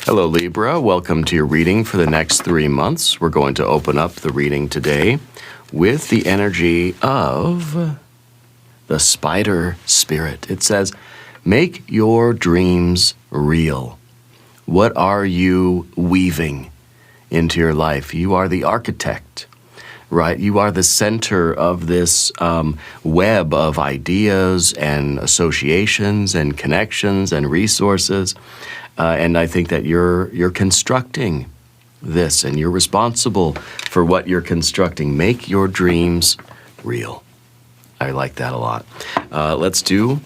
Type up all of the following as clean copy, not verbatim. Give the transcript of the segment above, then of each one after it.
Hello, Libra. Welcome to your reading for the next 3 months. We're going to open up the reading today with the energy of the spider spirit. It says, make your dreams real. What are you weaving into your life? You are the architect, right? You are the center of this web of ideas and associations and connections and resources. And I think that you're constructing this, and you're responsible for what you're constructing. Make your dreams real. I like that a lot. Let's do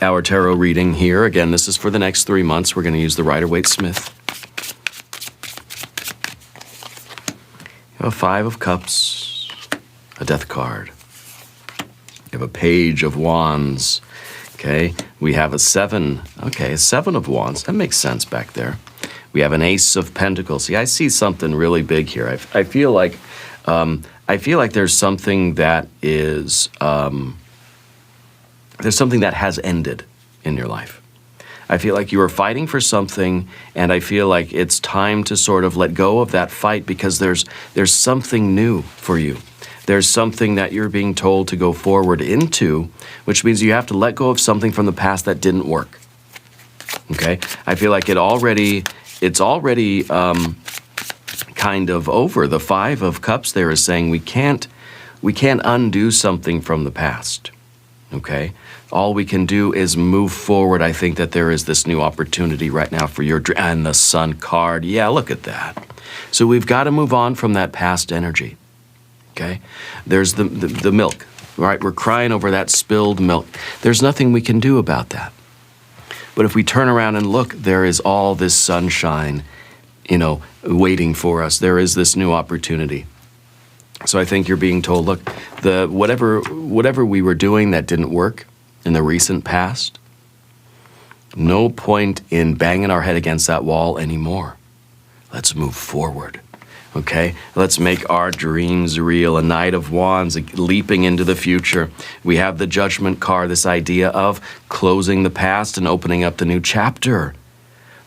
our tarot reading here. Again, this is for the next 3 months. We're going to use the Rider-Waite-Smith. You have a 5 of Cups, a Death card. You have a Page of Wands. Okay, we have a 7. Okay, a 7 of Wands. That makes sense back there. We have an Ace of Pentacles. See, I see something really big here. I feel like there's something that is there's something that has ended in your life. I feel like you are fighting for something, and I feel like it's time to sort of let go of that fight because there's something new for you. There's something that you're being told to go forward into, which means you have to let go of something from the past that didn't work. Okay? I feel like it's already kind of over. The 5 of Cups there is saying we can't undo something from the past. Okay? All we can do is move forward. I think that there is this new opportunity right now for your dream. And the Sun card. Yeah, look at that. So we've got to move on from that past energy. Okay? There's the milk, right? We're crying over that spilled milk. There's nothing we can do about that. But if we turn around and look, there is all this sunshine, waiting for us. There is this new opportunity. So I think you're being told, look, whatever we were doing that didn't work in the recent past, no point in banging our head against that wall anymore. Let's move forward. Okay, let's make our dreams real. A Knight of Wands, leaping into the future. We have the Judgment card, this idea of closing the past and opening up the new chapter.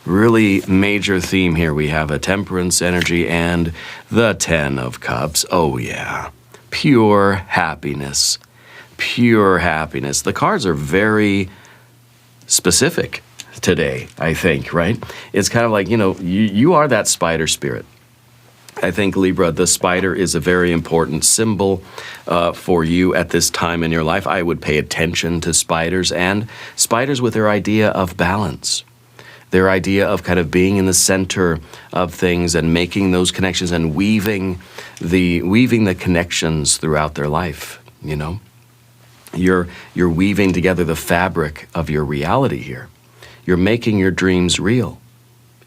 Really major theme here. We have a Temperance energy and the 10 of Cups. Oh yeah, pure happiness. Pure happiness. The cards are very specific today, I think, right? It's kind of like, you are that spider spirit. I think, Libra, the spider is a very important symbol for you at this time in your life. I would pay attention to spiders, and spiders with their idea of balance, their idea of kind of being in the center of things and making those connections and weaving the connections throughout their life, You're weaving together the fabric of your reality here. You're making your dreams real.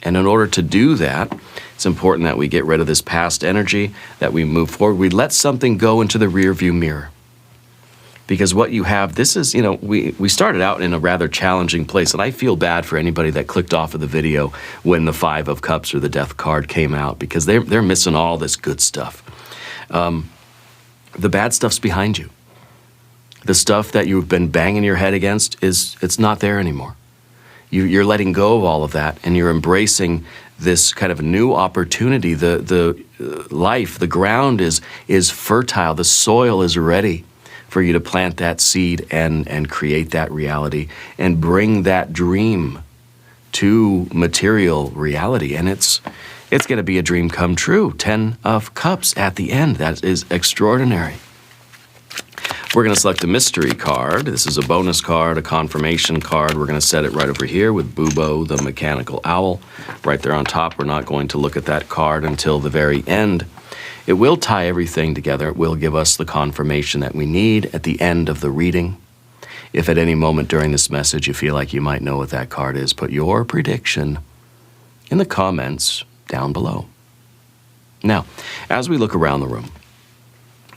And in order to do that, it's important that we get rid of this past energy, that we move forward. We let something go into the rearview mirror. Because what you have, this is, we started out in a rather challenging place, and I feel bad for anybody that clicked off of the video when the 5 of Cups or the Death card came out, because they're missing all this good stuff. The bad stuff's behind you. The stuff that you've been banging your head against, it's not there anymore. You're letting go of all of that, and you're embracing this kind of new opportunity. The life, the ground is fertile. The soil is ready for you to plant that seed and create that reality and bring that dream to material reality. And it's going to be a dream come true. 10 of Cups at the end. That is extraordinary. We're going to select a mystery card. This is a bonus card, a confirmation card. We're going to set it right over here with Bubo, the mechanical owl, right there on top. We're not going to look at that card until the very end. It will tie everything together. It will give us the confirmation that we need at the end of the reading. If at any moment during this message you feel like you might know what that card is, put your prediction in the comments down below. Now, as we look around the room,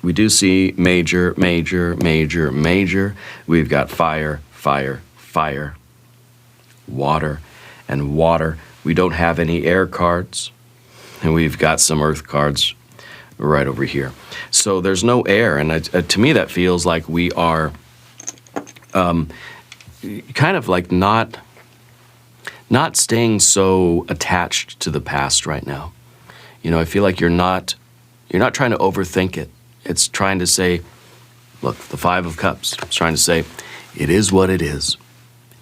we do see major, major, major, major. We've got fire, fire, fire, water, and water. We don't have any air cards, and we've got some earth cards right over here. So there's no air, and to me that feels like we are kind of like not not staying so attached to the past right now. You know, I feel like you're not trying to overthink it. It's trying to say, look, the Five of Cups, it's trying to say, it is what it is.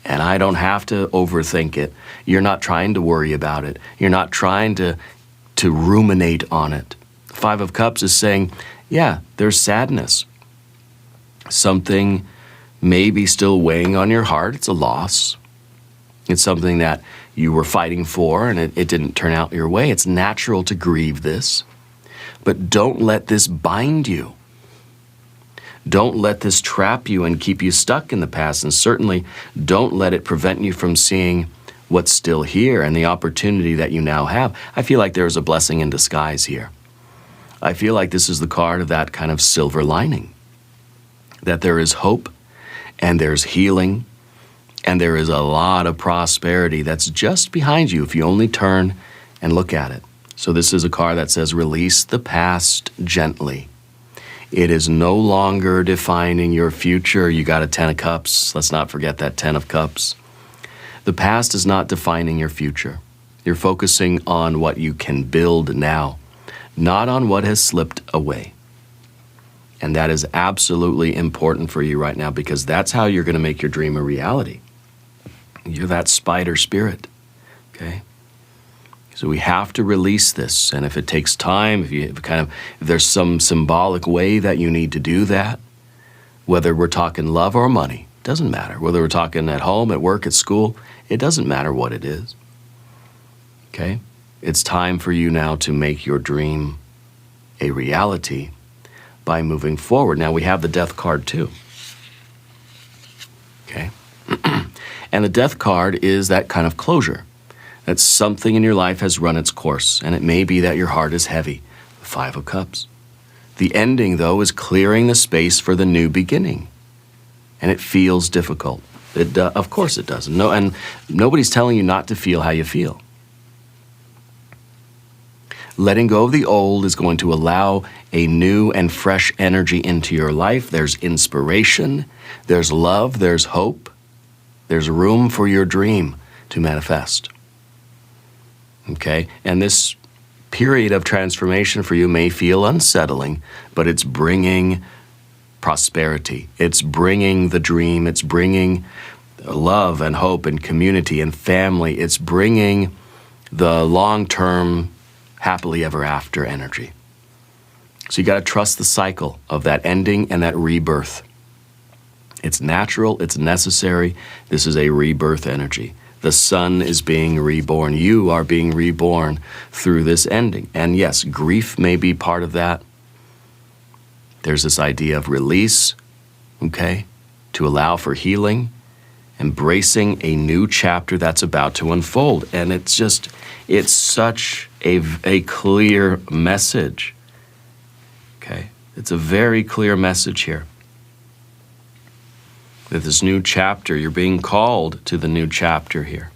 And I don't have to overthink it. You're not trying to worry about it. You're not trying to ruminate on it. The Five of Cups is saying, yeah, there's sadness. Something may be still weighing on your heart. It's a loss. It's something that you were fighting for and it didn't turn out your way. It's natural to grieve this. But don't let this bind you. Don't let this trap you and keep you stuck in the past. And certainly don't let it prevent you from seeing what's still here and the opportunity that you now have. I feel like there's a blessing in disguise here. I feel like this is the card of that kind of silver lining. That there is hope and there's healing and there is a lot of prosperity that's just behind you if you only turn and look at it. So this is a card that says, release the past gently. It is no longer defining your future. You got a 10 of Cups. Let's not forget that 10 of Cups. The past is not defining your future. You're focusing on what you can build now, not on what has slipped away. And that is absolutely important for you right now because that's how you're going to make your dream a reality. You're that spider spirit, okay? So we have to release this, and if it takes time, if there's some symbolic way that you need to do that, whether we're talking love or money, doesn't matter. Whether we're talking at home, at work, at school, it doesn't matter what it is. Okay? It's time for you now to make your dream a reality by moving forward. Now we have the Death card too. Okay? And the Death card is that kind of closure. That something in your life has run its course, and it may be that your heart is heavy. The Five of Cups. The ending, though, is clearing the space for the new beginning. And it feels difficult. Of course it does. And nobody's telling you not to feel how you feel. Letting go of the old is going to allow a new and fresh energy into your life. There's inspiration, there's love, there's hope. There's room for your dream to manifest. Okay, and this period of transformation for you may feel unsettling, but it's bringing prosperity. It's bringing the dream. It's bringing love and hope and community and family. It's bringing the long-term happily ever after energy. So you got to trust the cycle of that ending and that rebirth. It's natural. It's necessary. This is a rebirth energy. The sun is being reborn. You are being reborn through this ending. And yes, grief may be part of that. There's this idea of release, okay, to allow for healing, embracing a new chapter that's about to unfold. And it's such a clear message, okay? It's a very clear message here. That this new chapter, you're being called to the new chapter here.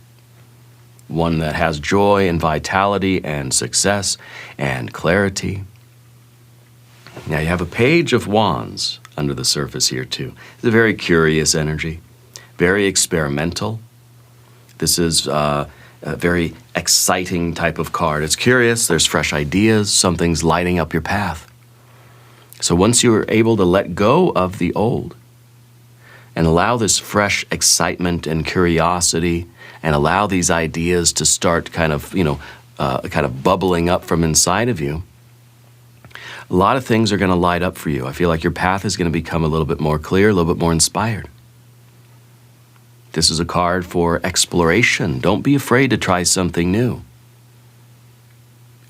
One that has joy and vitality and success and clarity. Now you have a Page of Wands under the surface here too. It's a very curious energy, very experimental. This is a very exciting type of card. It's curious, there's fresh ideas, something's lighting up your path. So once you're able to let go of the old, and allow this fresh excitement and curiosity, and allow these ideas to start kind of bubbling up from inside of you, a lot of things are going to light up for you. I feel like your path is going to become a little bit more clear, a little bit more inspired. This is a card for exploration. Don't be afraid to try something new.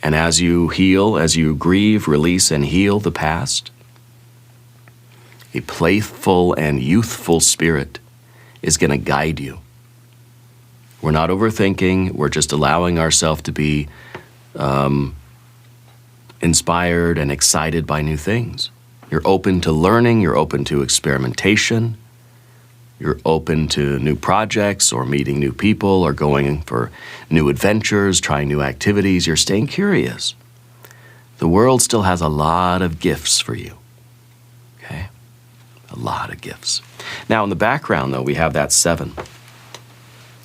And as you heal, as you grieve, release, and heal the past, a playful and youthful spirit is going to guide you. We're not overthinking. We're just allowing ourselves to be inspired and excited by new things. You're open to learning. You're open to experimentation. You're open to new projects or meeting new people or going for new adventures, trying new activities. You're staying curious. The world still has a lot of gifts for you. Okay? A lot of gifts. Now in the background, though, we have that 7.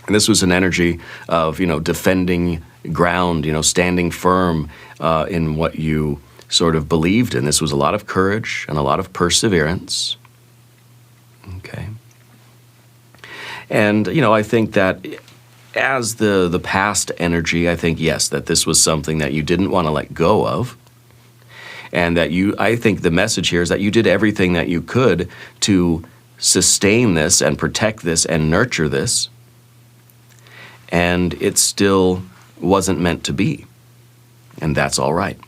And this was an energy of, defending ground, standing firm in what you sort of believed in. This was a lot of courage and a lot of perseverance. Okay. And, I think that as the past energy, I think, yes, that this was something that you didn't want to let go of. And that I think the message here is that you did everything that you could to sustain this and protect this and nurture this. And it still wasn't meant to be. And that's all right.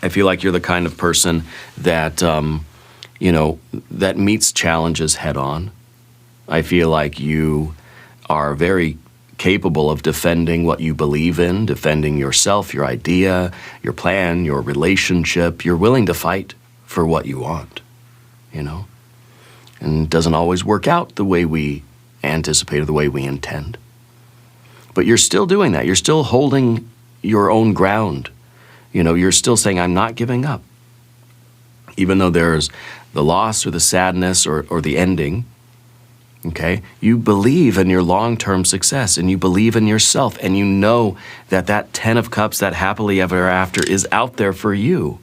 I feel like you're the kind of person that, that meets challenges head on. I feel like you are very capable of defending what you believe in, defending yourself, your idea, your plan, your relationship. You're willing to fight for what you want, And it doesn't always work out the way we anticipate or the way we intend. But you're still doing that. You're still holding your own ground. You're still saying, I'm not giving up. Even though there's the loss or the sadness or the ending, okay? You believe in your long-term success, and you believe in yourself, and you know that 10 of Cups, that happily ever after, is out there for you.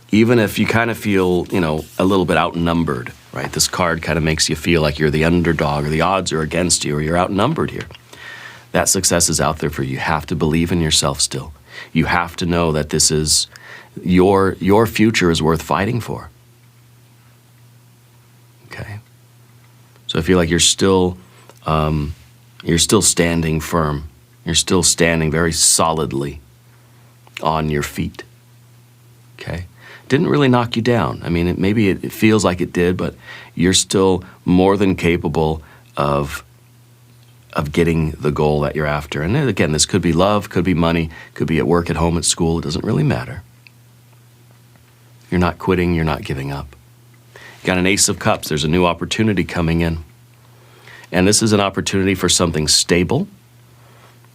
Even if you kind of feel, a little bit outnumbered, right? This card kind of makes you feel like you're the underdog, or the odds are against you, or you're outnumbered here. That success is out there for you. You have to believe in yourself still. You have to know that this is your future is worth fighting for. Okay? So I feel like you're still standing firm. You're still standing very solidly on your feet. Okay? Didn't really knock you down. I mean, maybe it feels like it did, but you're still more than capable of getting the goal that you're after. And then again, this could be love, could be money, could be at work, at home, at school. It doesn't really matter. You're not quitting. You're not giving up. You got an Ace of Cups. There's a new opportunity coming in. And this is an opportunity for something stable.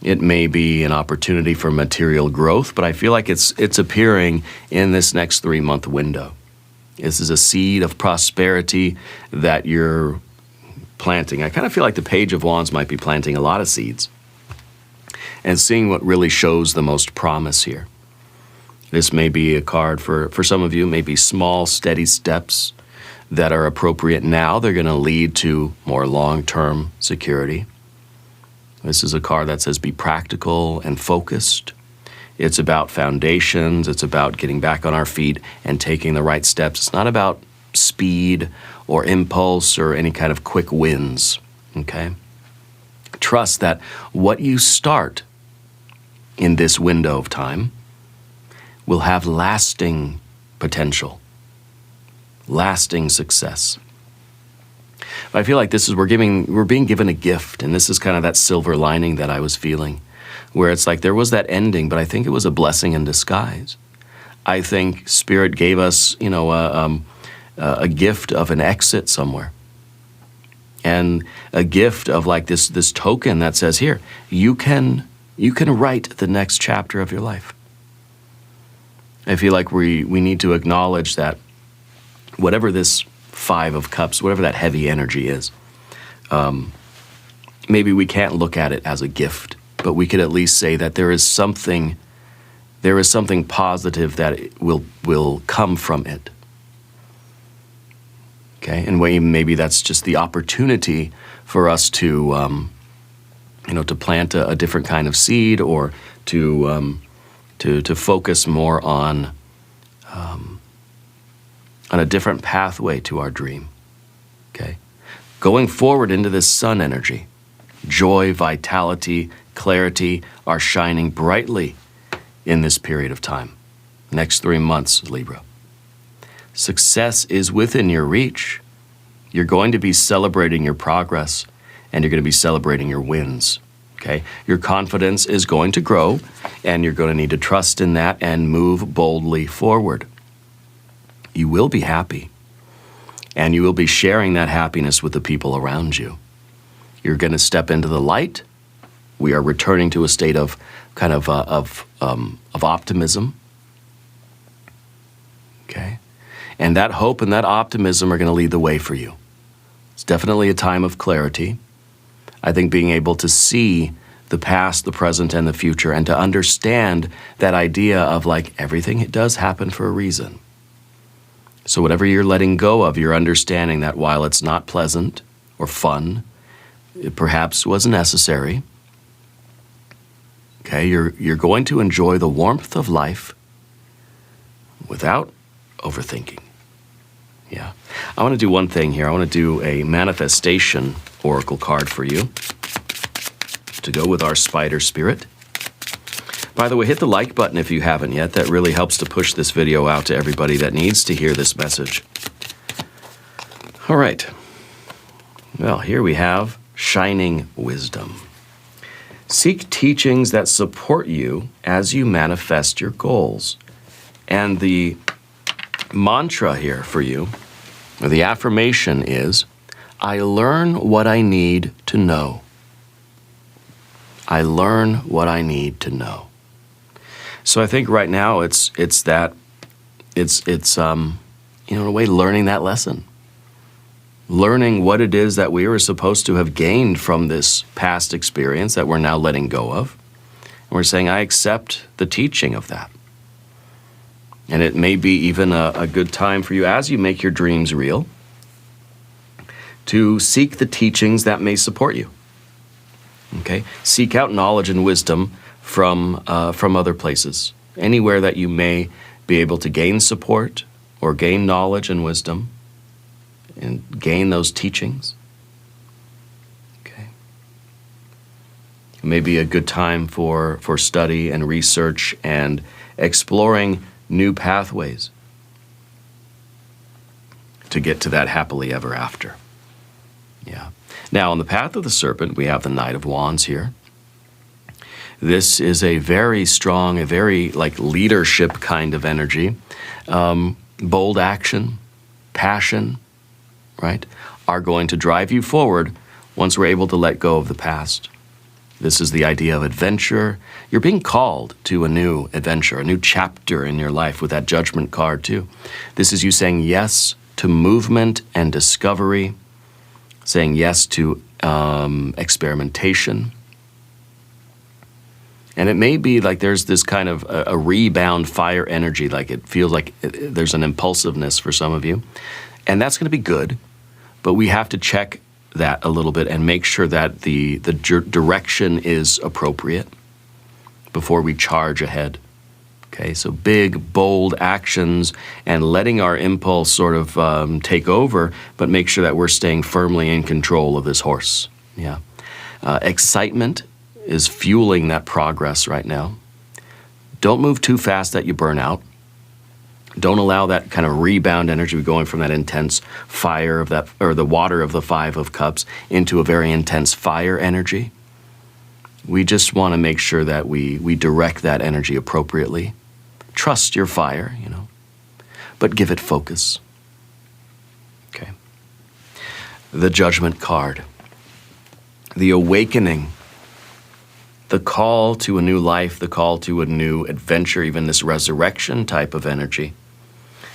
It may be an opportunity for material growth, but I feel like it's appearing in this next 3-month window. This is a seed of prosperity that you're planting. I kind of feel like the Page of Wands might be planting a lot of seeds and seeing what really shows the most promise here. This may be a card for some of you, maybe small, steady steps that are appropriate now. They're going to lead to more long-term security. This is a card that says be practical and focused. It's about foundations. It's about getting back on our feet and taking the right steps. It's not about speed or impulse or any kind of quick wins, okay? Trust that what you start in this window of time will have lasting potential, lasting success. But I feel like this is we're being given a gift, and this is kind of that silver lining that I was feeling, where it's like there was that ending, but I think it was a blessing in disguise. I think Spirit gave us, a gift of an exit somewhere, and a gift of like this token that says, here, you can write the next chapter of your life. I feel like we need to acknowledge that whatever this 5 of Cups, whatever that heavy energy is, maybe we can't look at it as a gift, but we could at least say that there is something positive that will come from it. Okay, and maybe that's just the opportunity for us to, to plant a different kind of seed, or to focus more on a different pathway to our dream. Okay, going forward into this sun energy, joy, vitality, clarity are shining brightly in this period of time. Next 3 months, Libra. Success is within your reach. You're going to be celebrating your progress, and you're going to be celebrating your wins. Okay? Your confidence is going to grow, and you're going to need to trust in that and move boldly forward. You will be happy, and you will be sharing that happiness with the people around you. You're going to step into the light. We are returning to a state of kind of optimism. Okay? And that hope and that optimism are going to lead the way for you. It's definitely a time of clarity. I think being able to see the past, the present, and the future, and to understand that idea of like everything it does happen for a reason. So whatever you're letting go of, you're understanding that while it's not pleasant or fun, it perhaps was necessary. Okay, you're going to enjoy the warmth of life without overthinking. Yeah. I want to do one thing here. I want to do a manifestation oracle card for you to go with our spider spirit. By the way, hit the like button if you haven't yet. That really helps to push this video out to everybody that needs to hear this message. All right. Well, here we have shining wisdom. Seek teachings that support you as you manifest your goals. And the mantra here for you, or the affirmation is, I learn what I need to know. I learn what I need to know. So I think right now it's in a way learning that lesson. Learning what it is that we were supposed to have gained from this past experience that we're now letting go of. And we're saying, I accept the teaching of that. And it may be even a good time for you as you make your dreams real to seek the teachings that may support you. Okay? Seek out knowledge and wisdom from other places. Anywhere that you may be able to gain support or gain knowledge and wisdom and gain those teachings. Okay? It may be a good time for study and research and exploring new pathways to get to that happily ever after. Yeah. Now, on the path of the serpent, we have the Knight of Wands here. This is a very strong, a very like leadership kind of energy. Bold action, passion, right, are going to drive you forward once we're able to let go of the past. This is the idea of adventure. You're being called to a new adventure, a new chapter in your life with that Judgment card too. This is you saying yes to movement and discovery, saying yes to experimentation. And it may be like there's this kind of a rebound fire energy, like it feels like there's an impulsiveness for some of you. And that's going to be good, but we have to check that a little bit and make sure that the direction is appropriate before we charge ahead. Okay, so big, bold actions and letting our impulse sort of take over, but make sure that we're staying firmly in control of this horse. Yeah. Excitement is fueling that progress right now. Don't move too fast that you burn out. Don't allow that kind of rebound energy going from that intense fire of that, or the water of the Five of Cups into a very intense fire energy. We just want to make sure that we direct that energy appropriately. Trust your fire, but give it focus. Okay. The Judgment card. The awakening. The call to a new life, the call to a new adventure, even this resurrection type of energy.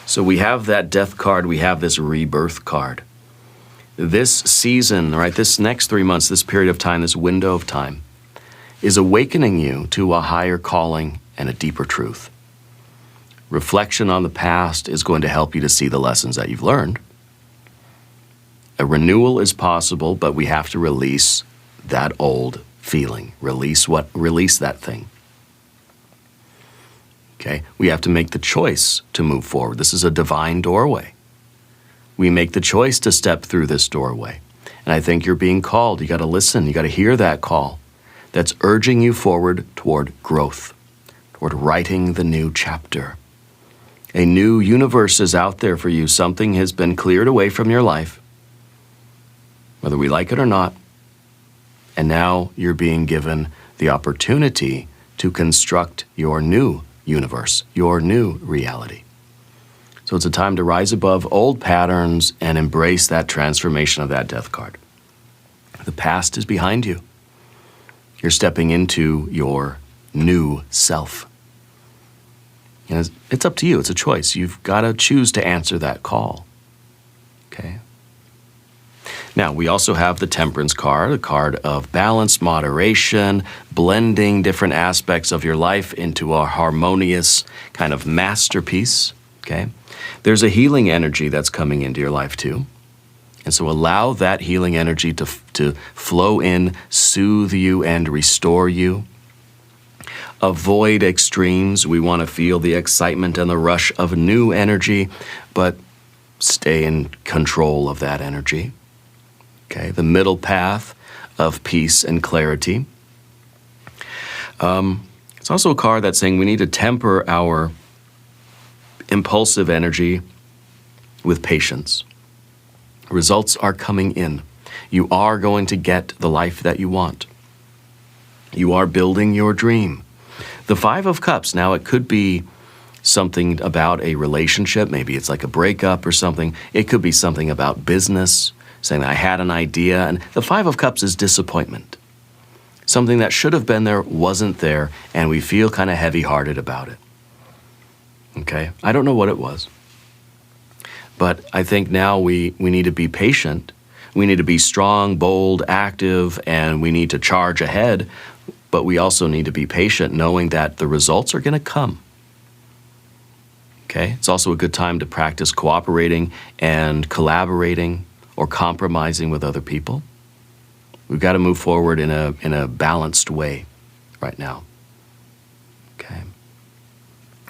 So we have that Death card, we have this Rebirth card. This season, right, this next 3 months, this period of time, this window of time, is awakening you to a higher calling and a deeper truth. Reflection on the past is going to help you to see the lessons that you've learned. A renewal is possible, but we have to release that old feeling. Release that thing. Okay? We have to make the choice to move forward. This is a divine doorway. We make the choice to step through this doorway. And I think you're being called. You got to listen. You got to hear that call that's urging you forward toward growth, toward writing the new chapter. A new universe is out there for you. Something has been cleared away from your life, whether we like it or not. And now you're being given the opportunity to construct your new universe, your new reality. So it's a time to rise above old patterns and embrace that transformation of that Death card. The past is behind you. You're stepping into your new self. And it's up to you. It's a choice. You've got to choose to answer that call. Okay? Now, we also have the Temperance card, a card of balance, moderation, blending different aspects of your life into a harmonious kind of masterpiece, okay? There's a healing energy that's coming into your life too. And so allow that healing energy to flow in, soothe you, and restore you. Avoid extremes. We want to feel the excitement and the rush of new energy, but stay in control of that energy. Okay, the middle path of peace and clarity. It's also a card that's saying we need to temper our impulsive energy with patience. Results are coming in. You are going to get the life that you want. You are building your dream. The Five of Cups, now it could be something about a relationship. Maybe it's like a breakup or something. It could be something about business, saying I had an idea. And the Five of Cups is disappointment. Something that should have been there wasn't there, and we feel kind of heavy-hearted about it. Okay? I don't know what it was. But I think now we need to be patient. We need to be strong, bold, active, and we need to charge ahead. But we also need to be patient, knowing that the results are going to come. Okay? It's also a good time to practice cooperating and collaborating or compromising with other people. We've got to move forward in a balanced way right now. Okay?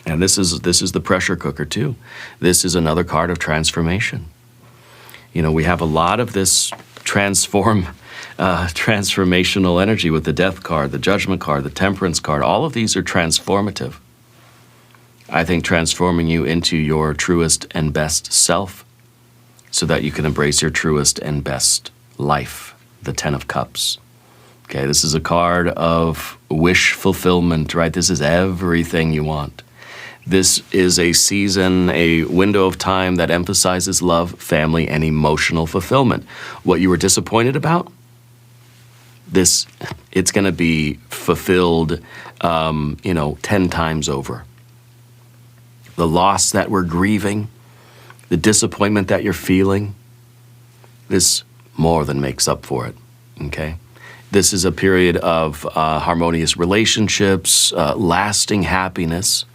And this is the pressure cooker too. This is another card of transformation. You know, we have a lot of this transformational energy with the Death card, the Judgment card, the Temperance card. All of these are transformative. I think transforming you into your truest and best self so that you can embrace your truest and best life, the Ten of Cups. Okay, this is a card of wish fulfillment, right? This is everything you want. This is a season, a window of time that emphasizes love, family, and emotional fulfillment. What you were disappointed about, it's going to be fulfilled, 10 times over. The loss that we're grieving, the disappointment that you're feeling, this more than makes up for it, okay? This is a period of harmonious relationships, lasting happiness,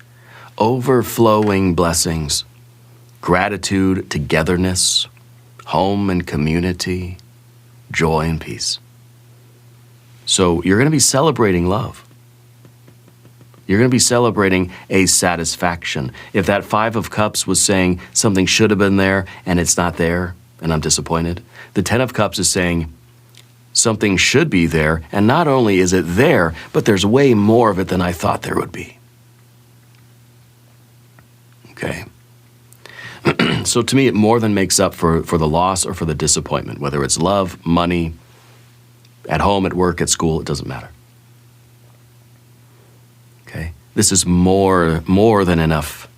overflowing blessings, gratitude, togetherness, home and community, joy and peace. So you're going to be celebrating love. You're going to be celebrating a satisfaction. If that Five of Cups was saying something should have been there and it's not there and I'm disappointed, the Ten of Cups is saying something should be there, and not only is it there, but there's way more of it than I thought there would be. Okay. So to me, it more than makes up for the loss or for the disappointment, whether it's love, money, at home, at work, at school, it doesn't matter. Okay. This is more than enough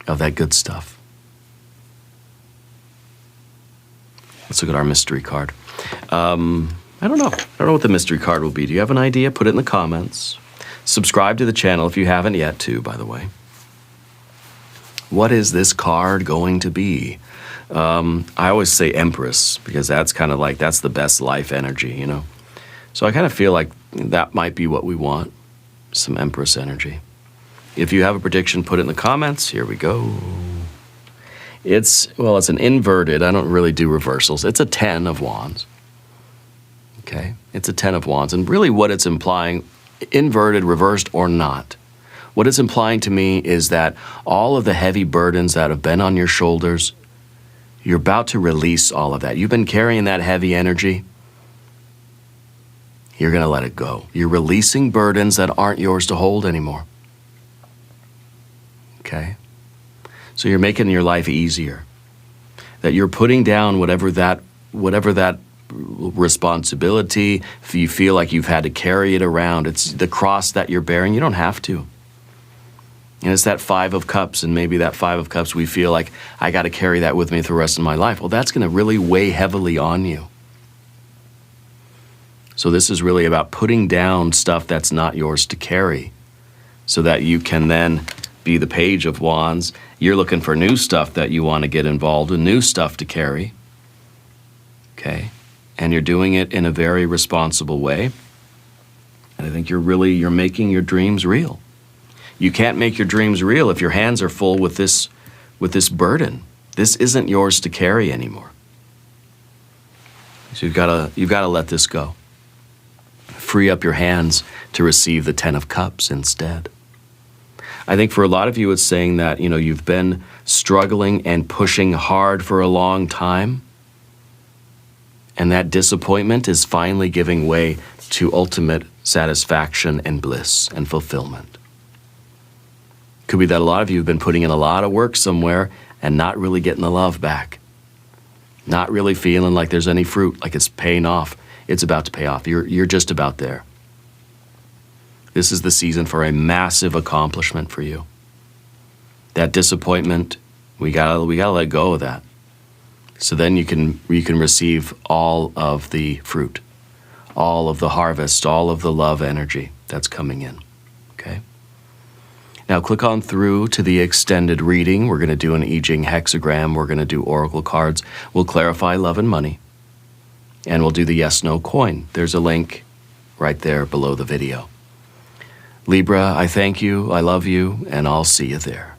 of that good stuff. Let's look at our mystery card. I don't know. I don't know what the mystery card will be. Do you have an idea? Put it in the comments. Subscribe to the channel if you haven't yet, too, by the way. What is this card going to be? I always say Empress, because that's kind of like, that's the best life energy, you know? So I kind of feel like that might be what we want, some Empress energy. If you have a prediction, put it in the comments. Here we go. It's an inverted. I don't really do reversals. It's a 10 of Wands. Okay? It's a 10 of Wands. And really what it's implying, inverted, reversed, or not, what it's implying to me is that all of the heavy burdens that have been on your shoulders, you're about to release all of that. You've been carrying that heavy energy. You're going to let it go. You're releasing burdens that aren't yours to hold anymore. Okay? So you're making your life easier. That you're putting down whatever that responsibility, if you feel like you've had to carry it around, it's the cross that you're bearing, you don't have to. And it's that Five of Cups, and maybe that Five of Cups, we feel like, I got to carry that with me for the rest of my life. Well, that's going to really weigh heavily on you. So this is really about putting down stuff that's not yours to carry so that you can then be the Page of Wands. You're looking for new stuff that you want to get involved in, new stuff to carry. okay? And you're doing it in a very responsible way. And I think you're making your dreams real. You can't make your dreams real if your hands are full with this burden. This isn't yours to carry anymore. So you've got to let this go. Free up your hands to receive the 10 of Cups instead. I think for a lot of you, it's saying that, you've been struggling and pushing hard for a long time, and that disappointment is finally giving way to ultimate satisfaction and bliss and fulfillment. Could be that a lot of you have been putting in a lot of work somewhere and not really getting the love back. Not really feeling like there's any fruit, like it's paying off. It's about to pay off. You're just about there. This is the season for a massive accomplishment for you. That disappointment, we gotta let go of that. So then you can receive all of the fruit, all of the harvest, all of the love energy that's coming in. Okay? Now click on through to the extended reading. We're going to do an I Ching hexagram. We're going to do oracle cards. We'll clarify love and money. And we'll do the yes/no coin. There's a link right there below the video. Libra, I thank you, I love you, and I'll see you there.